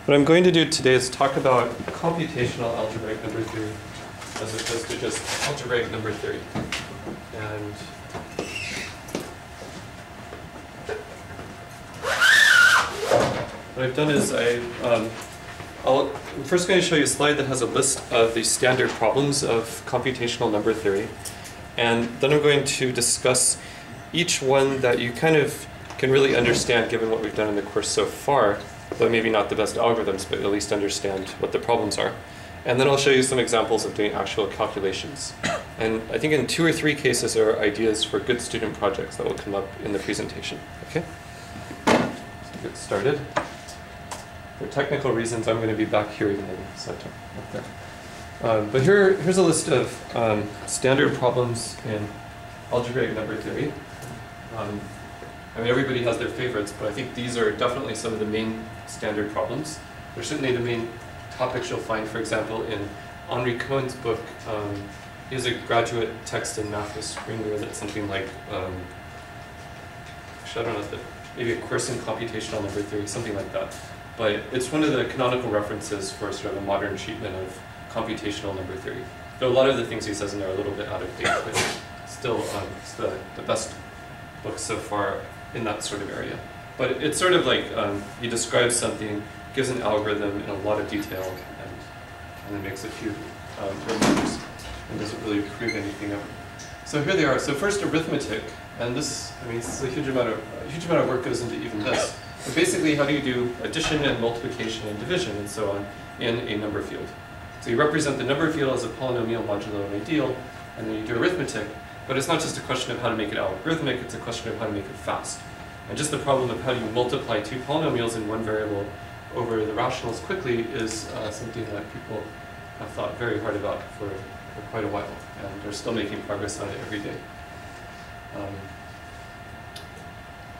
What I'm going to do today is talk about computational algebraic number theory as opposed to just algebraic number theory. And what I've done is I'm first going to show you a slide that has a list of the standard problems of computational number theory. And then I'm going to discuss each one that you kind of can really understand given what we've done in the course so far, though maybe not the best algorithms, but at least understand what the problems are. And then I'll show you some examples of doing actual calculations. And I think in 2 or 3 cases there are ideas for good student projects that will come up in the presentation. Okay? So get started. For technical reasons, I'm going to be back here even though the slides are up there. But here's a list of standard problems in algebraic number theory. I mean, everybody has their favorites, but I think these are definitely some of the main standard problems. They're certainly the main topics you'll find, for example, in Henri Cohen's book. He has a graduate text in math with Springer that's something like, actually, I don't know, maybe a course in computational number theory, something like that. But it's one of the canonical references for sort of a modern treatment of computational number theory. Though a lot of the things he says in there are a little bit out of date, but still it's the best book so far in that sort of area. But it's sort of like he describes something, gives an algorithm in a lot of detail, and then makes a few reminders, and doesn't really prove anything of it. So here they are. So first, arithmetic, and this, I mean, this is a huge amount of work goes into even this. But basically, how do you do addition and multiplication and division and so on in a number field? So you represent the number field as a polynomial modulo an ideal, and then you do arithmetic. But it's not just a question of how to make it algorithmic, it's a question of how to make it fast. And just the problem of how do you multiply 2 polynomials in one variable over the rationals quickly is something that people have thought very hard about for quite a while, and they're still making progress on it every day.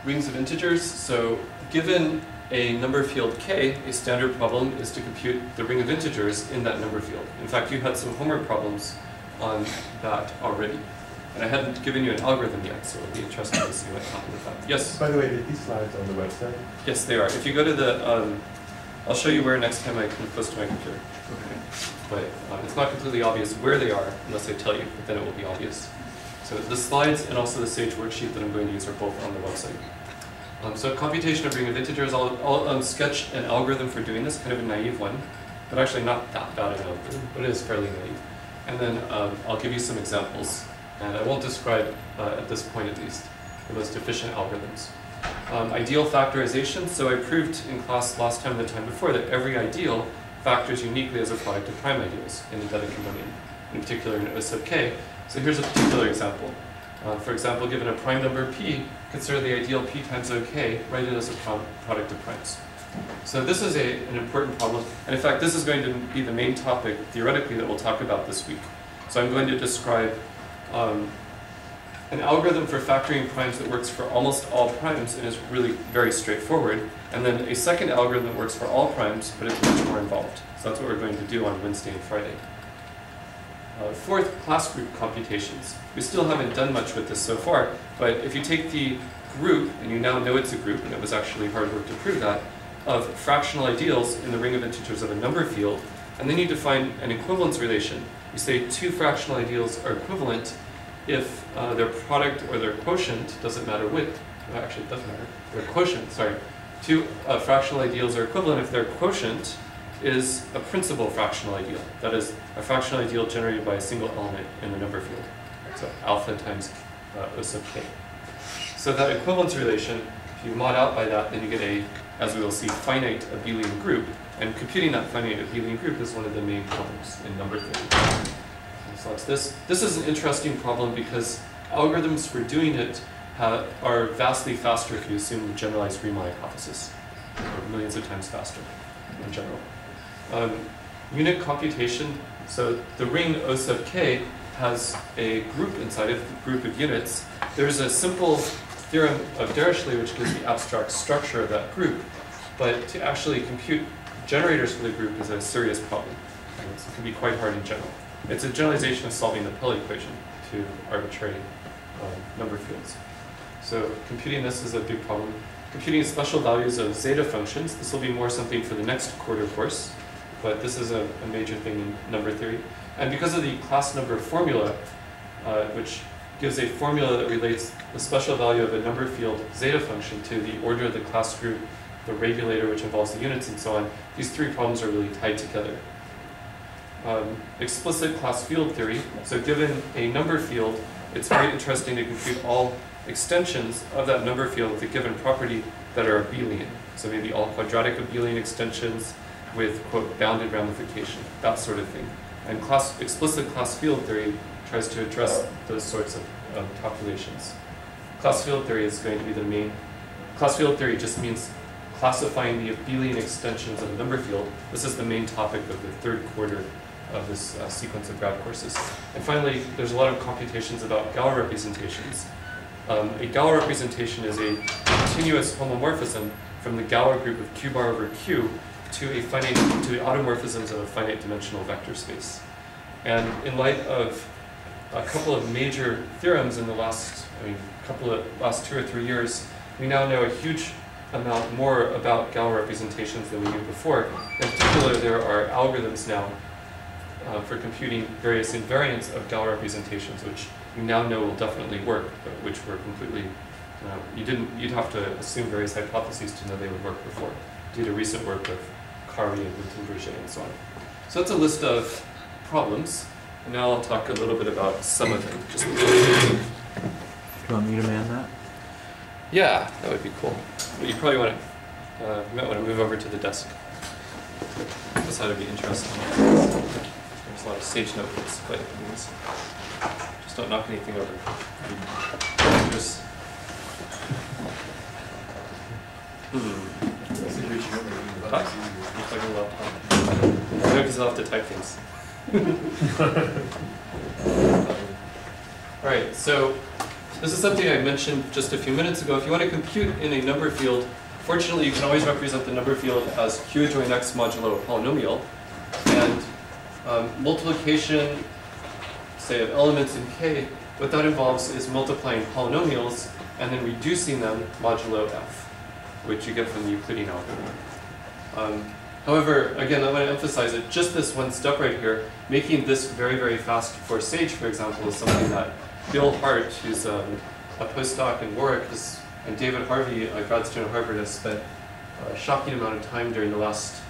Rings of integers. So given a number field k, a standard problem is to compute the ring of integers in that number field. In fact, you had some homework problems on that already. And I hadn't given you an algorithm yet, so it'll be interesting to see what happened with that. Yes? By the way, are these slides on the website? Yes, they are. If you go to the, I'll show you where next time I come close to my computer. Okay. But it's not completely obvious where they are unless I tell you, but then it will be obvious. So the slides and also the Sage worksheet that I'm going to use are both on the website. So computation of ring of integers, I'll sketch an algorithm for doing this, kind of a naive one, but actually not that bad of an algorithm, but it is fairly naive. And then I'll give you some examples. And I won't describe, at this point at least, the most efficient algorithms. Ideal factorization. So I proved in class last time and the time before that every ideal factors uniquely as a product of prime ideals in a Dedekind domain, in particular in O sub k. So here's a particular example. For example, given a prime number p, consider the ideal p times ok, write it as a product of primes. So this is an important problem. And in fact, this is going to be the main topic, theoretically, that we'll talk about this week. So I'm going to describe an algorithm for factoring primes that works for almost all primes and is really very straightforward, and then a second algorithm that works for all primes, but it's much more involved. So that's what we're going to do on Wednesday and Friday. Fourth, class group computations. We still haven't done much with this so far, but if you take the group, and you now know it's a group, and it was actually hard work to prove that, of fractional ideals in the ring of integers of a number field, and then you define an equivalence relation. You say 2 fractional ideals are equivalent if their product or their quotient, doesn't matter which, well, actually it does matter, their quotient, sorry. 2 fractional ideals are equivalent if their quotient is a principal fractional ideal. That is, a fractional ideal generated by a single element in the number field. So alpha times O sub k. So that equivalence relation, if you mod out by that, then you get a, as we will see, finite abelian group. And computing that finite abelian group is one of the main problems in number theory. So that's this. This is an interesting problem because algorithms for doing it are vastly faster if you assume the generalized Riemann hypothesis, or millions of times faster in general. Unit computation, so the ring O sub k has a group inside it, a group of units. There's a simple theorem of Dirichlet which gives the abstract structure of that group, but to actually compute generators for the group is a serious problem. It can be quite hard in general. It's a generalization of solving the Pell equation to arbitrary number fields. So computing this is a big problem. computing special values of zeta functions. This will be more something for the next quarter course, but this is a major thing in number theory. And because of the class number formula, which gives a formula that relates the special value of a number field zeta function to the order of the class group, the regulator which involves the units, and so on, these three problems are really tied together. Explicit class field theory. So given a number field, it's very interesting to compute all extensions of that number field with a given property that are abelian. So maybe all quadratic abelian extensions with, quote, bounded ramification, that sort of thing. And explicit class field theory tries to address those sorts of calculations. Class field theory is going to be the main. Class field theory just means classifying the abelian extensions of a number field. This is the main topic of the third quarter of this sequence of grad courses. And finally, there's a lot of computations about Galois representations. A Galois representation is a continuous homomorphism from the Galois group of Q bar over Q to the automorphisms of a finite dimensional vector space. And in light of a couple of major theorems in the last 2 or 3 years, we now know a huge amount more about Galois representations than we knew before. In particular, there are algorithms now for computing various invariants of Galois representations, which we now know will definitely work, but which were completely, you'd have to assume various hypotheses to know they would work before, due to recent work of Kari and Lutin and so on. So that's a list of problems. And now I'll talk a little bit about some of them. Do you want me to man that? Yeah, that would be cool. But you probably want to, you might want to move over to the desk. This ought to be interesting. There's a lot of sage notebooks, but just don't knock anything over. Just, looks like a laptop. Maybe because I'll have to type things. Alright, so this is something I mentioned just a few minutes ago. If you want to compute in a number field, fortunately you can always represent the number field as Q adjoin X modulo a polynomial. And multiplication, say, of elements in K, what that involves is multiplying polynomials and then reducing them modulo F, which you get from the Euclidean algorithm. However, again, I want to emphasize that just this one step right here, making this very, very fast for Sage, for example, is something that Bill Hart, who's a postdoc in Warwick, and David Harvey, a grad student at Harvard, has spent a shocking amount of time during the last,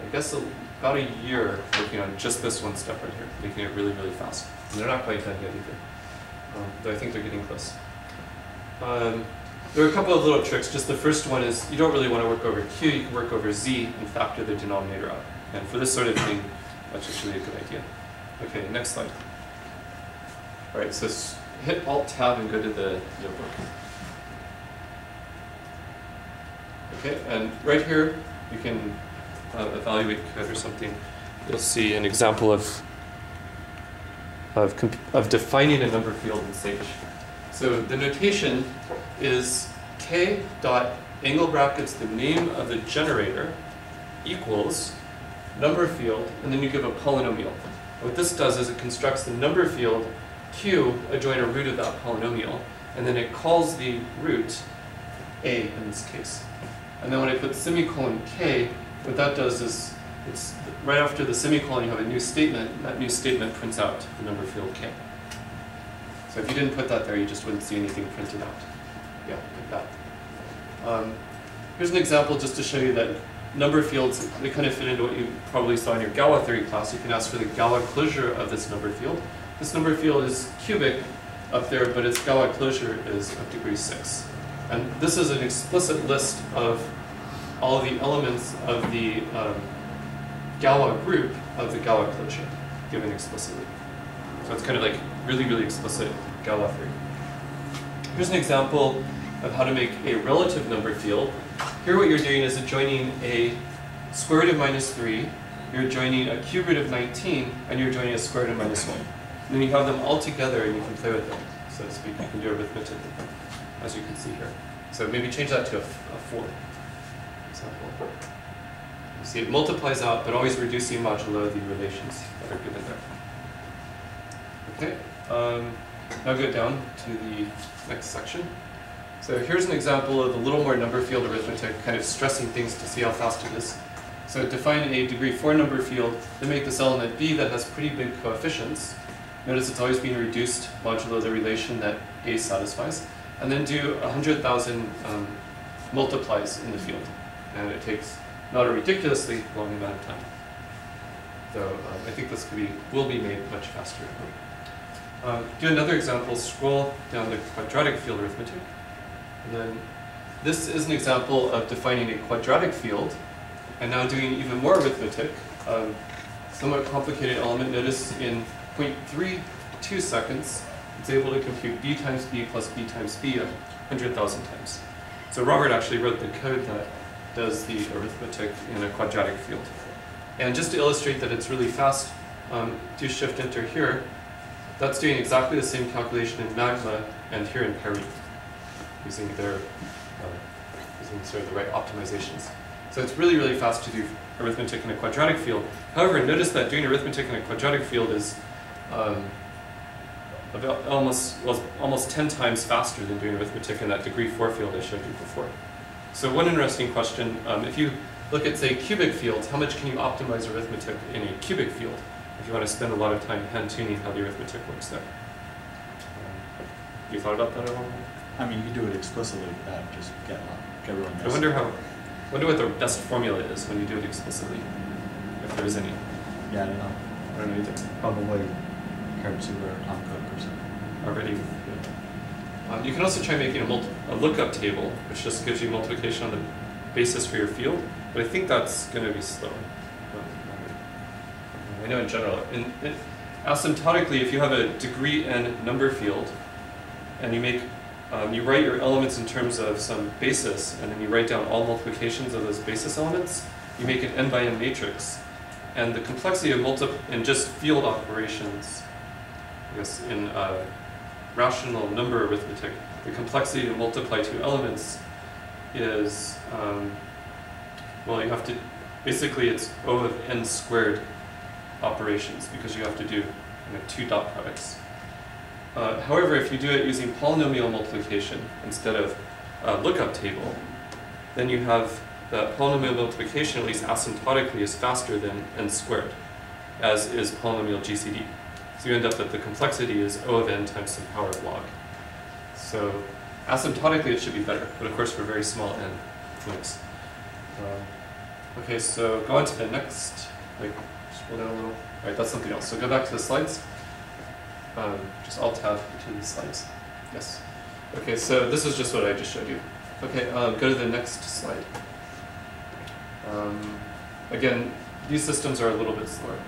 I guess, about a year working on just this one step right here, making it really, really fast. And they're not quite done yet either, though I think they're getting close. There are a couple of little tricks. Just the first one is you don't really want to work over Q, you can work over Z and factor the denominator out. And for this sort of thing, that's just really a good idea. Okay, next slide. All right, so hit Alt-Tab and go to the notebook. Okay, and right here, you can evaluate code or something. You'll see an example of defining a number field in Sage. So the notation is K dot angle brackets the name of the generator equals number field, and then you give a polynomial. What this does is it constructs the number field Q adjoin a root of that polynomial, and then it calls the root A in this case. And then when I put semicolon K, what that does is it's right after the semicolon you have a new statement, and that new statement prints out the number field K. So if you didn't put that there, you just wouldn't see anything printed out. Yeah, like that. Here's an example just to show you that number fields, they kind of fit into what you probably saw in your Galois theory class. You can ask for the Galois closure of this number field. This number field is cubic up there, but its Galois closure is of degree 6. And this is an explicit list of all the elements of the Galois group of the Galois closure, given explicitly. So it's kind of like really, really explicit Galois theory. Here's an example of how to make a relative number field. Here what you're doing is adjoining a square root of -3, you're adjoining a cube root of 19, and you're adjoining a square root of -1. And then you have them all together and you can play with them, so to speak. You can do arithmetic with them, as you can see here. So maybe change that to a 4, for example. You see it multiplies out, but always reducing modulo the relations that are given there. Okay, now go down to the next section. So here's an example of a little more number field arithmetic, kind of stressing things to see how fast it is. So define a degree 4 number field, then make this element b that has pretty big coefficients. Notice it's always being reduced modulo the relation that a satisfies. And then do 100,000 multiplies in the field. And it takes not a ridiculously long amount of time. Though I think this will be made much faster. Do another example, scroll down the quadratic field arithmetic. And then this is an example of defining a quadratic field, and now doing even more arithmetic. Somewhat complicated element. Notice in 0.32 seconds, it's able to compute b times b plus b times b 100,000 times. So Robert actually wrote the code that does the arithmetic in a quadratic field. And just to illustrate that it's really fast, do shift enter here. That's doing exactly the same calculation in Magma and here in Peri, using sort of the right optimizations. So it's really, really fast to do arithmetic in a quadratic field. However, notice that doing arithmetic in a quadratic field is almost 10 times faster than doing arithmetic in that degree 4 field I showed you before. So one interesting question, if you look at, say, cubic fields, how much can you optimize arithmetic in a cubic field if you want to spend a lot of time hand-tuning how the arithmetic works there? You thought about that at all? I mean, you can do it explicitly without just get really messy. I wonder what the best formula is when you do it explicitly, if there is any. Yeah, I don't know. I don't know either. Probably Karasu or Tom Cook or something. Already. Yeah. You can also try making a lookup table, which just gives you multiplication on the basis for your field, but I think that's going to be slow. I know in general. Asymptotically, if you have a degree n number field, and you write your elements in terms of some basis, and then you write down all multiplications of those basis elements, you make an n by n matrix. And the complexity of in just field operations, I guess in rational number arithmetic, the complexity to multiply two elements is, well, you have to, basically it's O of n squared operations, because you have to do two dot products. However, if you do it using polynomial multiplication instead of lookup table, then you have that polynomial multiplication, at least asymptotically, is faster than n squared, as is polynomial GCD. So you end up that the complexity is O of n times some power of log. So asymptotically it should be better, but of course for very small n points. Okay, so go on to the next, scroll down a little. All right, that's something else. So go back to the slides. Just Alt-Tab to the slides. Yes. Okay, so this is just what I just showed you. Okay, go to the next slide. Again, these systems are a little bit slower.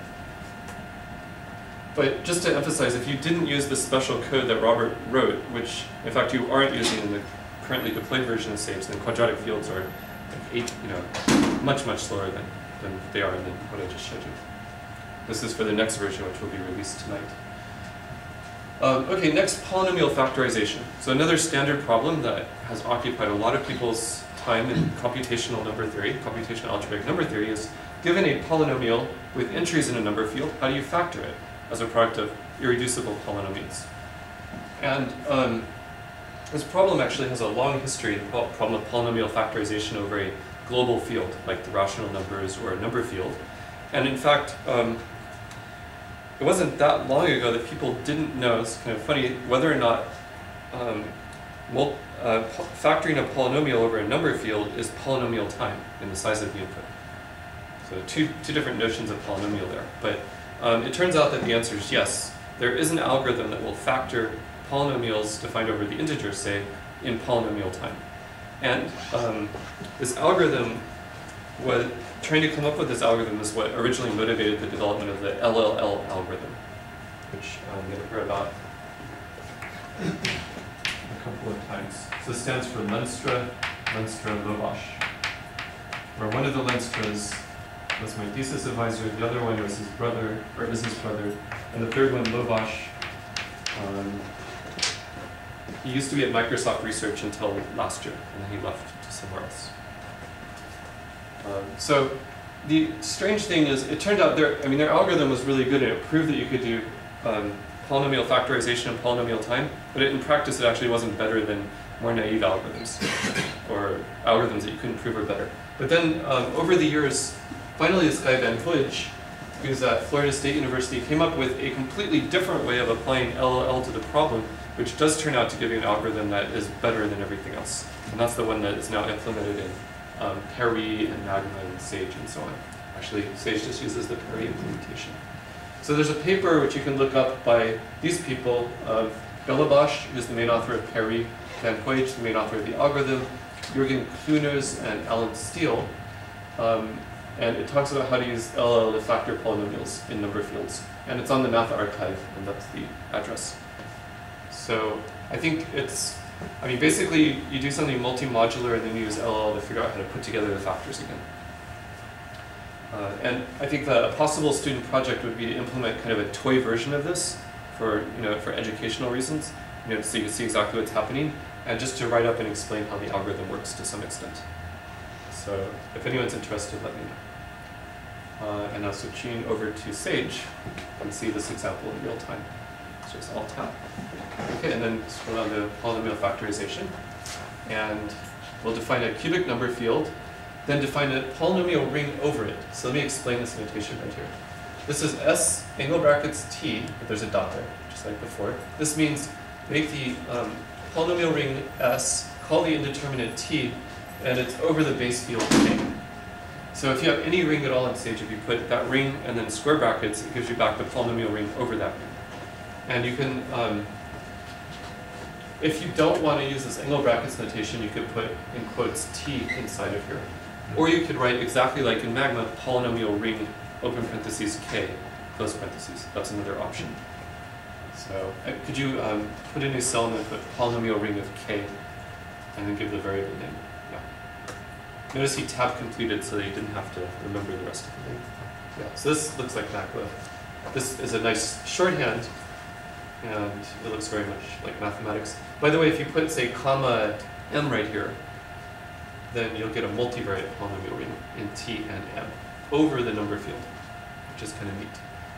But just to emphasize, if you didn't use the special code that Robert wrote, which in fact you aren't using in the currently deployed version of Sage, then quadratic fields are much, much slower than they are in what I just showed you. This is for the next version, which will be released tonight. Okay, next, polynomial factorization. So another standard problem that has occupied a lot of people's time in computational number theory, computational algebraic number theory, is given a polynomial with entries in a number field, how do you factor it as a product of irreducible polynomials? And this problem actually has a long history, the problem of polynomial factorization over a global field, like the rational numbers or a number field. And in fact, it wasn't that long ago that people didn't know, it's kind of funny, whether or not factoring a polynomial over a number field is polynomial time in the size of the input. So two different notions of polynomial there. But it turns out that the answer is yes. There is an algorithm that will factor polynomials defined over the integer, say, in polynomial time. And this algorithm trying to come up with this algorithm is what originally motivated the development of the LLL algorithm, which I'm going to hear about a couple of times. So it stands for Lenstra, Lovász, where one of the Lenstras was my thesis advisor, the other one was his brother, or is his brother, and the third one, Lovász, he used to be at Microsoft Research until last year, and then he left to somewhere else. So the strange thing is, it turned out their algorithm was really good, and it proved that you could do polynomial factorization in polynomial time, but in practice it actually wasn't better than more naive algorithms, or algorithms that you couldn't prove are better. But then over the years, finally this guy Van Hoij, who's at Florida State University, came up with a completely different way of applying LLL to the problem, which does turn out to give you an algorithm that is better than everything else. And that's the one that is now implemented in Perry and Magma and Sage and so on. Actually, Sage just uses the Perry implementation. So there's a paper which you can look up by these people, of Belabash, who's the main author of Perry, Van Hoij, the main author of the algorithm, Jürgen Klüners and Alan Steele. And it talks about how to use LLL to factor polynomials in number fields. And it's on the Math Archive, and that's the address. So I think it's, I mean, basically you do something multi-modular and then you use LLL to figure out how to put together the factors again. And I think that a possible student project would be to implement kind of a toy version of this for, for educational reasons, so you can see exactly what's happening, and just to write up and explain how the algorithm works to some extent. So if anyone's interested, let me know. And now switching over to Sage, you can see this example in real time. So just Alt Tab. Okay, and then scroll down to Polynomial Factorization. And we'll define a cubic number field, then define a polynomial ring over it. So let me explain this notation right here. This is S angle brackets T, but there's a dot there, just like before. This means make the polynomial ring S, call the indeterminate T, and it's over the base field K. So if you have any ring at all in Sage, if you put that ring and then square brackets, it gives you back the polynomial ring over that ring. And you can, if you don't want to use this angle brackets notation, you could put in quotes T inside of here. Or you could write exactly like in Magma, polynomial ring, open parentheses K, close parentheses. That's another option. So could you put in a cell and then put polynomial ring of K, and then give the variable name? Yeah. Notice he tab completed so that he didn't have to remember the rest of the name. Yeah. So this looks like Magma. This is a nice shorthand, and it looks very much like mathematics. By the way, if you put, say, comma M right here, then you'll get a multivariate polynomial ring in T and M over the number field, which is kind of neat.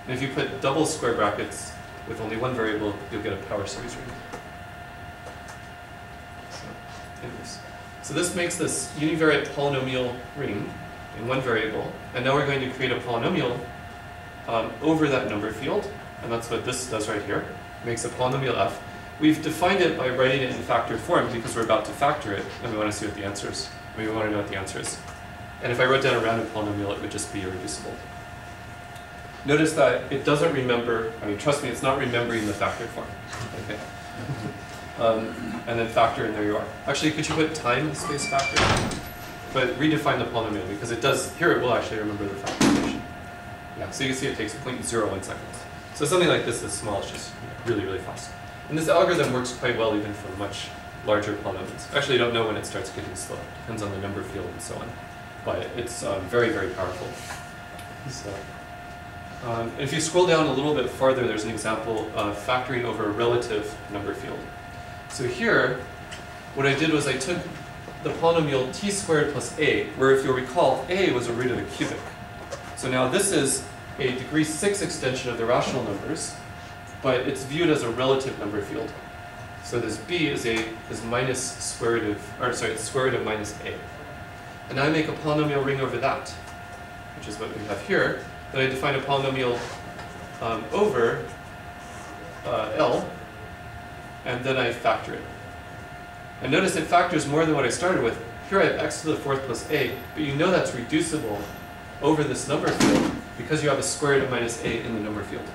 And if you put double square brackets with only one variable, you'll get a power series ring. So, anyways. So this makes this univariate polynomial ring in one variable, and now we're going to create a polynomial over that number field, and that's what this does right here. It makes a polynomial f. We've defined it by writing it in factored form because we're about to factor it, and we want to see what the answer is. We want to know what the answer is. And if I wrote down a random polynomial, it would just be irreducible. Notice that it doesn't remember, I mean, trust me, it's not remembering the factored form. Okay. And then factor, and there you are. Actually, could you put time space factor? But redefine the polynomial, because it does, here it will actually remember the factorization. Yeah, so you can see it takes 0.01 seconds. So something like this is small, it's just really, really fast. And this algorithm works quite well even for much larger polynomials. Actually, you don't know when it starts getting slow. It depends on the number field and so on. But it's very, very powerful. So, if you scroll down a little bit farther, there's an example of factoring over a relative number field. So here, what I did was I took the polynomial t squared plus a, where if you'll recall, a was a root of a cubic. So now this is a degree 6 extension of the rational numbers, but it's viewed as a relative number field. So this b is minus square root of, or sorry, it's square root of minus a. And now I make a polynomial ring over that, which is what we have here. Then I define a polynomial over L, and then I factor it. And notice it factors more than what I started with. Here I have x to the 4th plus a, but you know that's reducible over this number field because you have a square root of minus a in the number field.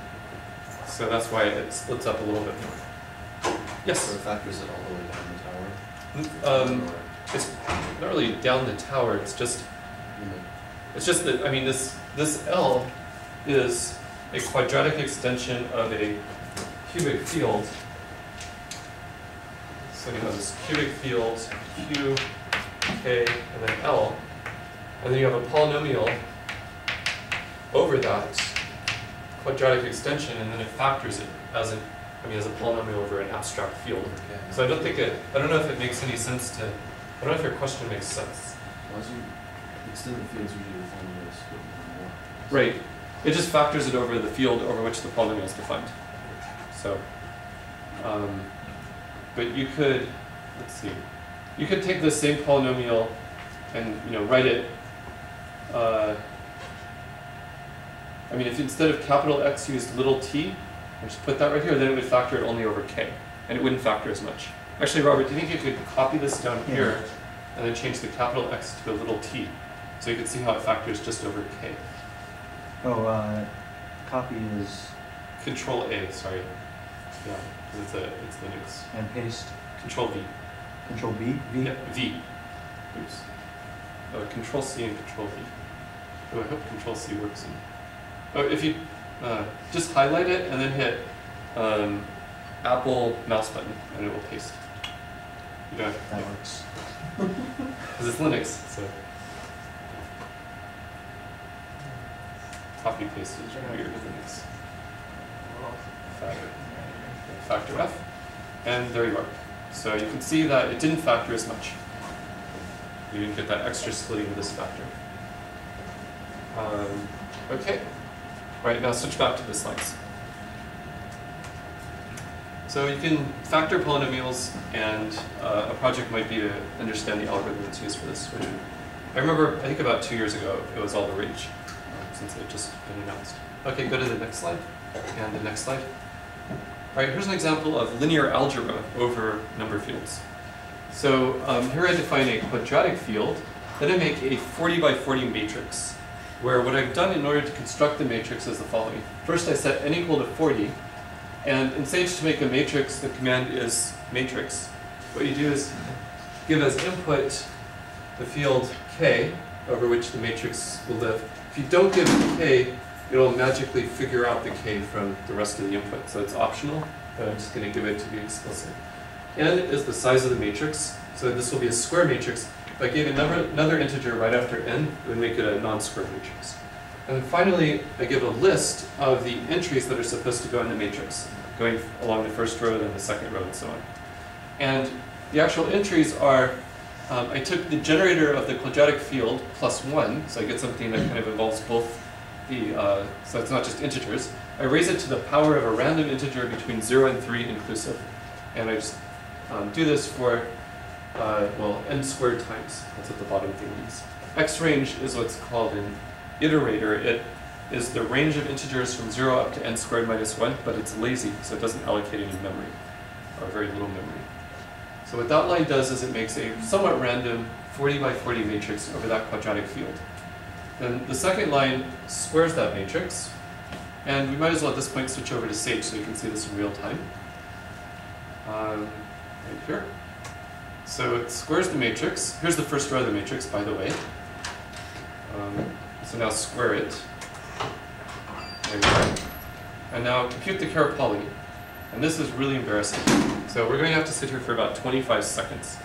So that's why it splits up a little bit more. Yes? So it factors it all the way down the tower? It's not really down the tower, it's just that, I mean, this L is a quadratic extension of a cubic field. So you have this cubic field, Q, K, and then L. And then you have a polynomial over that quadratic extension, and then it factors it as a polynomial over an abstract field. Okay. So I don't know if it makes any sense to, I don't know if your question makes sense. Well, as you extend the fields, usually the polynomial is split more. Right. It just factors it over the field over which the polynomial is defined. So, but you could let's see. You could take the same polynomial and write it. I mean, if instead of capital X used little t, and just put that right here, then it would factor it only over k, and it wouldn't factor as much. Actually, Robert, do you think you could copy this down here and then change the capital X to a little t, so you can see how it factors just over k? Oh, copy is Control A, sorry. Yeah, because it's Linux. and paste. Control V. Control V. V. Yeah, V. Oops. Control C and Control V. Oh, I hope Control C works. Oh, if you just highlight it and then hit Apple mouse button, and it will paste. You don't have to That works. because it's Linux, so copy paste is weird with Linux. Factor F, and there you are. So you can see that it didn't factor as much. You didn't get that extra splitting of this factor. Okay. Right, now switch back to the slides. So you can factor polynomials, and a project might be to understand the algorithm that's used for this. Which I remember, I think about 2 years ago, it was all the rage, since it had just been announced. Okay, go to the next slide, and the next slide. All right, here's an example of linear algebra over number fields. So here I define a quadratic field, then I make a 40 by 40 matrix, where what I've done in order to construct the matrix is the following. First I set n equal to 40, and in Sage to make a matrix, the command is matrix. What you do is give as input the field k, over which the matrix will live. If you don't give it k, it'll magically figure out the k from the rest of the input, so it's optional, but I'm just going to give it to be explicit. N is the size of the matrix, so this will be a square matrix. If I gave another integer right after n, it would make it a non-square matrix. And then finally, I give a list of the entries that are supposed to go in the matrix, going along the first row, then the second row, and so on. And the actual entries are, I took the generator of the quadratic field plus 1, so I get something that kind of involves both so it's not just integers. I raise it to the power of a random integer between 0 and 3 inclusive. And I just do this for, well, n squared times. That's what the bottom thing means. X range is what's called an iterator. It is the range of integers from 0 up to n squared minus 1, but it's lazy, so it doesn't allocate any memory, or very little memory. So what that line does is it makes a somewhat random 40 by 40 matrix over that quadratic field. Then the second line squares that matrix, and we might as well at this point switch over to Sage so you can see this in real time. Right here. So it squares the matrix. Here's the first row of the matrix, by the way. So now square it. There we go. And now compute the Kerr poly. And this is really embarrassing. So we're going to have to sit here for about 25 seconds.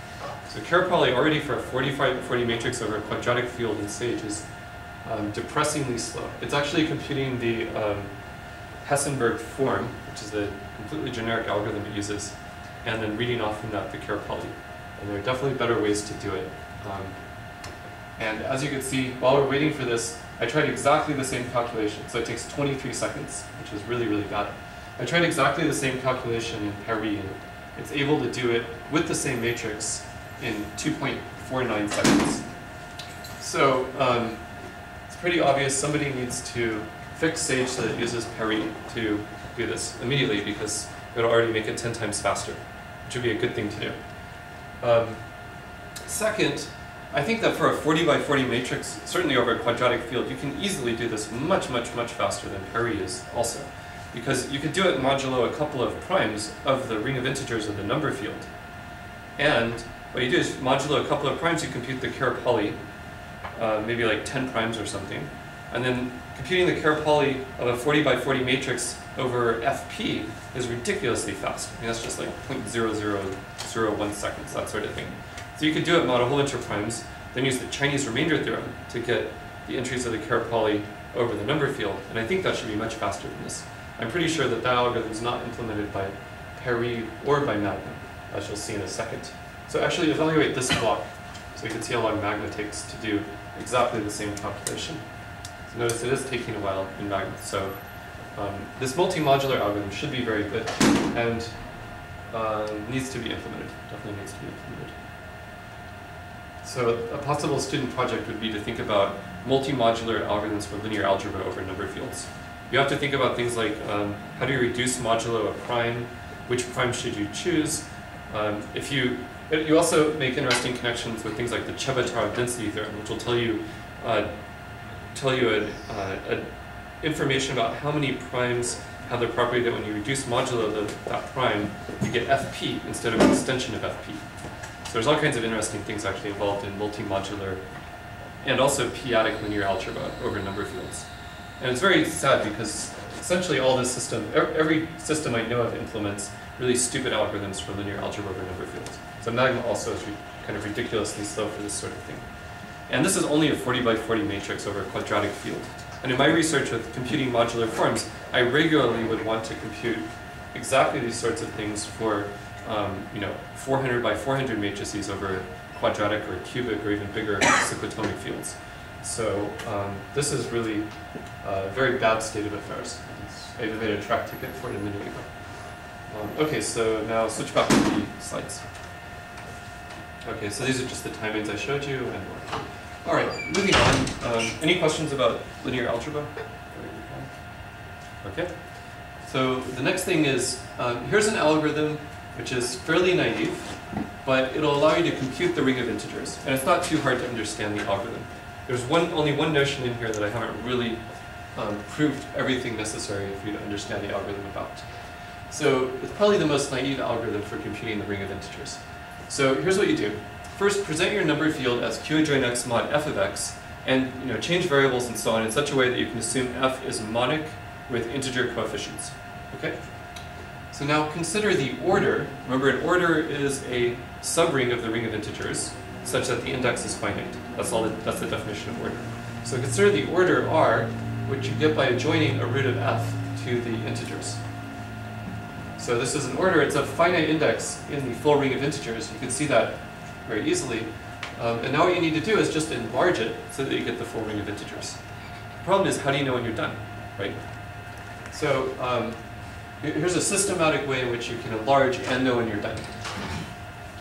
So Kerr poly already for a 40 matrix over a quadratic field in Sage is depressingly slow. It's actually computing the Hessenberg form, which is a completely generic algorithm it uses, and then reading off from that the Kerr poly. And there are definitely better ways to do it. And as you can see, while we're waiting for this, I tried exactly the same calculation. So it takes 23 seconds, which is really, really bad. I tried exactly the same calculation in Paris, and it's able to do it with the same matrix in 2.49 seconds. So it's pretty obvious somebody needs to fix Sage so that it uses Paris to do this immediately, because it'll already make it 10 times faster, which would be a good thing to do. Second, I think that for a 40 by 40 matrix, certainly over a quadratic field, you can easily do this much, much, much faster than Paris is also. Because you could do it modulo a couple of primes of the ring of integers of the number field. And what you do is modulo a couple of primes, you compute the Kerr poly, maybe like 10 primes or something. And then computing the Kerr poly of a 40 by 40 matrix over FP is ridiculously fast. I mean, that's just like 0.0001 seconds, that sort of thing. So you could do it mod a whole bunch of primes, then use the Chinese remainder theorem to get the entries of the Kerr poly over the number field. And I think that should be much faster than this. I'm pretty sure that that algorithm is not implemented by Paris or by Magna, as you'll see in a second. So actually evaluate this block so you can see how long Magna takes to do exactly the same calculation. So notice it is taking a while in Magna. So this multi-modular algorithm should be very good. And needs to be implemented, definitely needs to be implemented. So a possible student project would be to think about multi-modular algorithms for linear algebra over number fields. You have to think about things like how do you reduce modulo a prime, which prime should you choose. You also make interesting connections with things like the Chebyshев density theorem, which will tell you information about how many primes have the property that when you reduce modulo that prime, you get FP instead of an extension of FP. So there's all kinds of interesting things actually involved in multi-modular and also p-adic linear algebra over number fields. And it's very sad because essentially all this system, every system I know of implements really stupid algorithms for linear algebra over number fields. So Magma also is kind of ridiculously slow for this sort of thing. And this is only a 40 by 40 matrix over a quadratic field. And in my research with computing modular forms, I regularly would want to compute exactly these sorts of things for 400 by 400 matrices over quadratic or cubic or even bigger cyclotomic fields. So this is really a very bad state of affairs. I even made a track ticket for it a minute ago. Okay, so now switch back to the slides. Okay, so these are just the timings I showed you and more. All right, moving on. Any questions about linear algebra? Okay. So the next thing is, here's an algorithm which is fairly naive, but it'll allow you to compute the ring of integers. And it's not too hard to understand the algorithm. There's only one notion in here that I haven't really proved everything necessary for you to understand the algorithm about. So it's probably the most naive algorithm for computing the ring of integers. So here's what you do. First, present your number field as q adjoin x mod f of x, and change variables and so on in such a way that you can assume f is monic with integer coefficients. Okay? So now consider the order. Remember, an order is a subring of the ring of integers, such that the index is finite. That's the definition of order. So consider the order R, which you get by adjoining a root of f to the integers. So this is an order, it's a finite index in the full ring of integers. You can see that very easily. And now what you need to do is just enlarge it so that you get the full ring of integers. The problem is, how do you know when you're done, right? So here's a systematic way in which you can enlarge and know when you're done.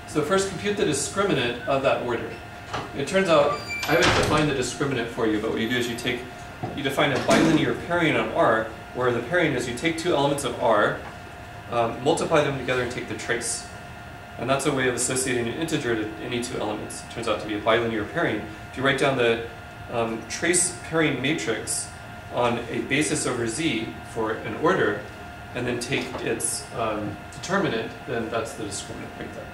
So first, compute the discriminant of that order. It turns out, I haven't defined the discriminant for you, but what you do is you define a bilinear pairing on R, where the pairing is you take two elements of R, multiply them together and take the trace. And that's a way of associating an integer to any two elements. It turns out to be a bilinear pairing. If you write down the trace pairing matrix on a basis over Z for an order, and then take its determinant, then that's the discriminant right there.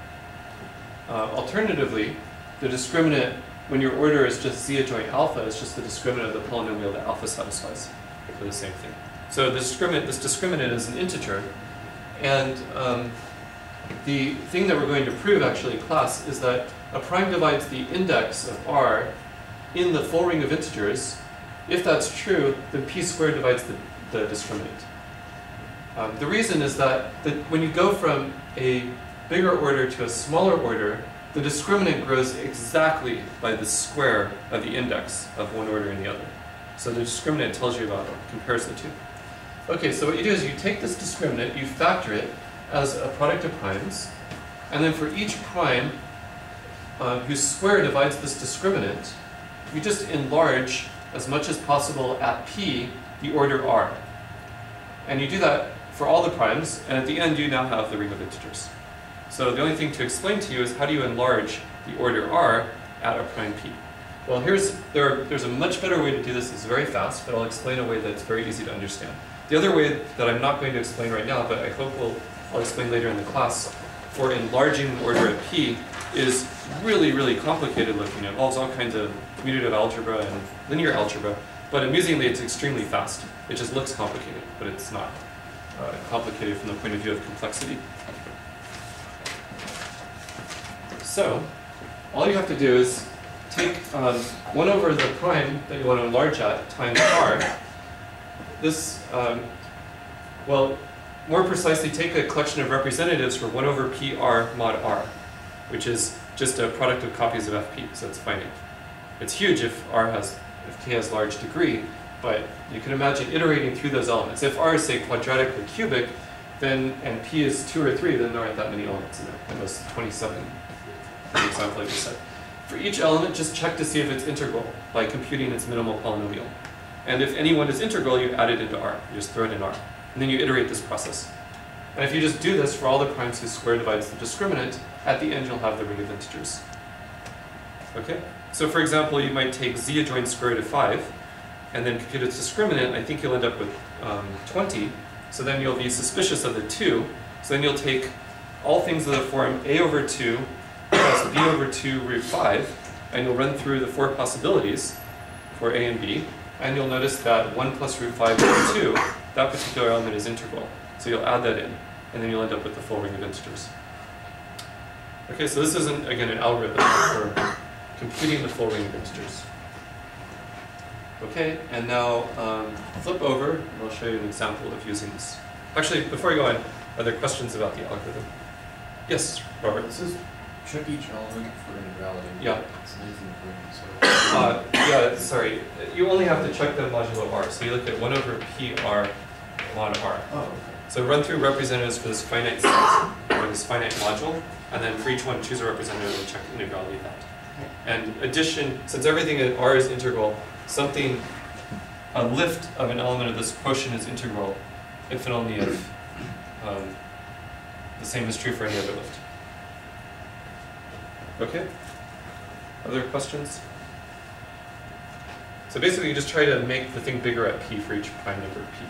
Alternatively, the discriminant, when your order is just Z adjoint alpha, is just the discriminant of the polynomial that alpha satisfies for the same thing. So this discriminant is an integer, and the thing that we're going to prove actually in class is that a prime divides the index of R in the full ring of integers. If that's true, then p squared divides the discriminant. The reason is that when you go from a bigger order to a smaller order, the discriminant grows exactly by the square of the index of one order and the other. So the discriminant tells you about compares the two. Okay, so what you do is you take this discriminant, you factor it as a product of primes, and then for each prime whose square divides this discriminant, you just enlarge as much as possible at p the order R. And you do that for all the primes, and at the end you now have the ring of integers. So the only thing to explain to you is how do you enlarge the order R at a prime p? Well, there's a much better way to do this. It's very fast, but I'll explain a way that's very easy to understand. The other way that I'm not going to explain right now, but I hope I'll explain later in the class, for enlarging an order at p is really, really complicated looking. It involves all kinds of commutative algebra and linear algebra, but amusingly it's extremely fast. It just looks complicated, but it's not complicated from the point of view of complexity. So, all you have to do is take 1 over the prime that you want to enlarge at times r. This, well, more precisely, take a collection of representatives for 1 over pr mod r, which is just a product of copies of fp, so it's finite. It's huge if k has large degree, but you can imagine iterating through those elements. If r is, say, quadratic or cubic, then, and p is 2 or 3, then there aren't that many elements in there. It was 27, for the example I just said. For each element, just check to see if it's integral by computing its minimal polynomial. And if any one is integral, you add it into R. You just throw it in R. And then you iterate this process. And if you just do this for all the primes whose square divides the discriminant, at the end you'll have the ring of integers. Okay? So for example, you might take z adjoint square root of 5, and then compute its discriminant. I think you'll end up with 20. So then you'll be suspicious of the 2. So then you'll take all things of the form a over 2 plus b over 2 root 5, and you'll run through the 4 possibilities for a and b, and you'll notice that 1 plus root 5 over 2, that particular element is integral. So you'll add that in, and then you'll end up with the full ring of integers. Okay, so this isn't, again, an algorithm for computing the full ring of integers. Okay, and now flip over, and I'll show you an example of using this. Actually, before I go on, are there questions about the algorithm? Yes, Robert? This is check each element for integrality. Yeah. It's an so. Yeah, sorry. You only have to check them modulo r. So you look at 1 over pr mod r. Oh, okay. So run through representatives for this finite set, or this finite module, and then for each one choose a representative and check the integrality of that. And addition, since everything in R is integral, a lift of an element of this quotient is integral if and only if the same is true for any other lift. Okay? Other questions? So basically you just try to make the thing bigger at p for each prime number p.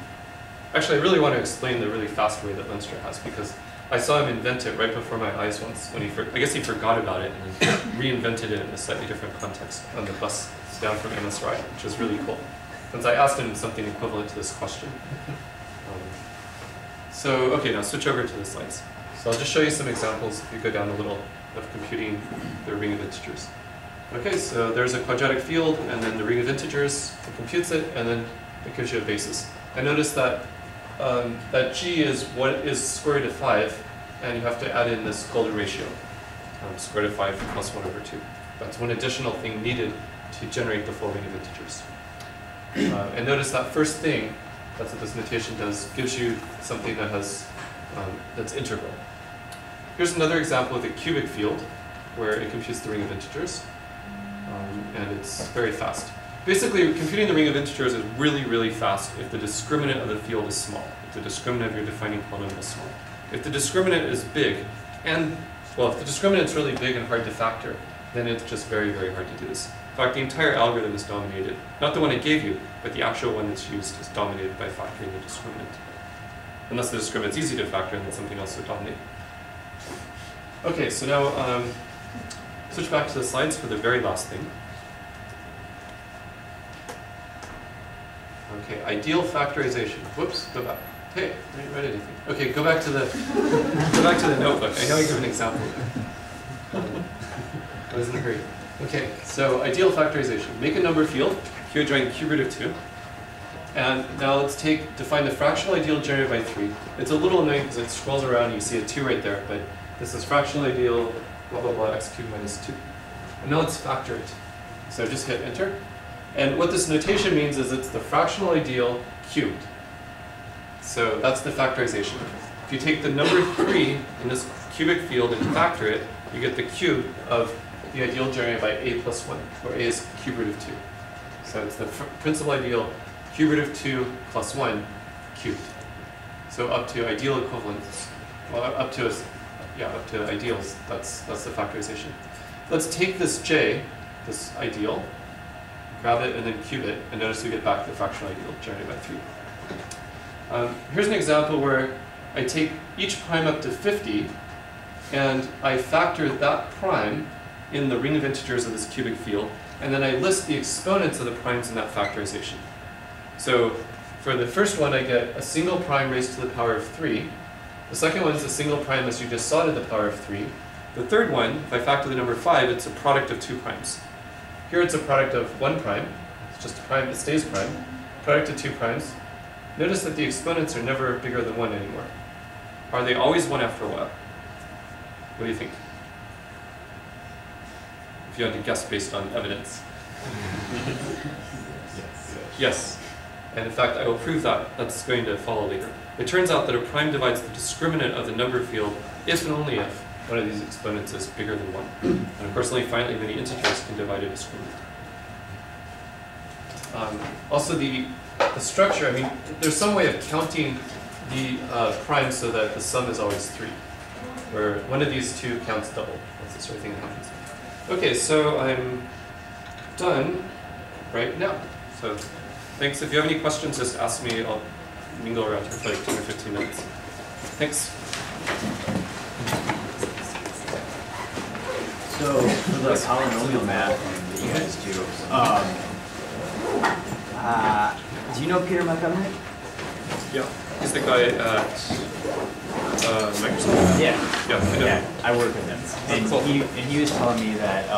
Actually, I really want to explain the really fast way that Lenstra has, because I saw him invent it right before my eyes once, when I guess he forgot about it and then reinvented it in a slightly different context on the bus down from MSRI, which was really cool. Since I asked him something equivalent to this question. So, okay, now switch over to the slides. So I'll just show you some examples if you go down a little of computing the ring of integers. Okay, so there's a quadratic field, and then the ring of integers, it computes it, and then it gives you a basis. And notice that that g is what is square root of 5, and you have to add in this golden ratio, square root of 5 plus 1 over 2. That's one additional thing needed to generate the full ring of integers. And notice that first thing, that's what this notation does, gives you something that has that's integral. Here's another example of a cubic field, where it computes the ring of integers, and it's very fast. Basically, computing the ring of integers is really, really fast if the discriminant of the field is small, if the discriminant of your defining polynomial is small. If the discriminant is big, and, well, if the discriminant is really big and hard to factor, then it's just very, very hard to do this. In fact, the entire algorithm is dominated, not the one it gave you, but the actual one that's used is dominated by factoring the discriminant. Unless the discriminant's easy to factor, and then something else would dominate. Okay, so now switch back to the slides for the very last thing. Okay, ideal factorization. Whoops, go back. Hey, I didn't write anything. Okay, go back to the notebook. I know I give an example. I was in a hurry. Okay, so ideal factorization. Make a number field, q adjoint cube root of 2. And now let's define the fractional ideal generated by 3. It's a little annoying because it scrolls around and you see a 2 right there, but this is fractional ideal, blah, blah, blah, x cubed minus 2. And now let's factor it. So just hit enter. And what this notation means is it's the fractional ideal cubed. So that's the factorization. If you take the number 3 in this cubic field and factor it, you get the cube of the ideal generated by a plus 1, where a is cube root of 2. So it's the principal ideal cube root of 2 plus 1 cubed. So up to ideal equivalents, well, up to ideals, that's the factorization. Let's take this j, this ideal, grab it and then cube it, and notice we get back the fractional ideal generated by 3. Here's an example where I take each prime up to 50, and I factor that prime in the ring of integers of this cubic field, and then I list the exponents of the primes in that factorization. So for the first one, I get a single prime raised to the power of 3. The second one is a single prime as you just saw to the power of 3. The third one, if I factor the number 5, it's a product of 2 primes. Here it's a product of 1 prime. It's just a prime that stays prime. Product of 2 primes. Notice that the exponents are never bigger than 1 anymore. Are they always 1 after a while? What do you think? If you had to guess based on evidence. Yes. Yes. And in fact, I will prove that. That's going to follow later. It turns out that a prime divides the discriminant of the number field if and only if one of these exponents is bigger than 1. And of course, only finitely many integers can divide a discriminant. Also, the structure, I mean, there's some way of counting the primes so that the sum is always 3, where one of these two counts double. That's the sort of thing that happens. Okay, so I'm done right now. So thanks. If you have any questions, just ask me. I'll mingle around here for like 10 or 15 minutes. Thanks. So for the polynomial math that you guys do you know Peter Montgomery? Yeah. He's the guy at Microsoft. Yeah. Yeah, I know. Yeah, I work with him. And, Cool. he was telling me that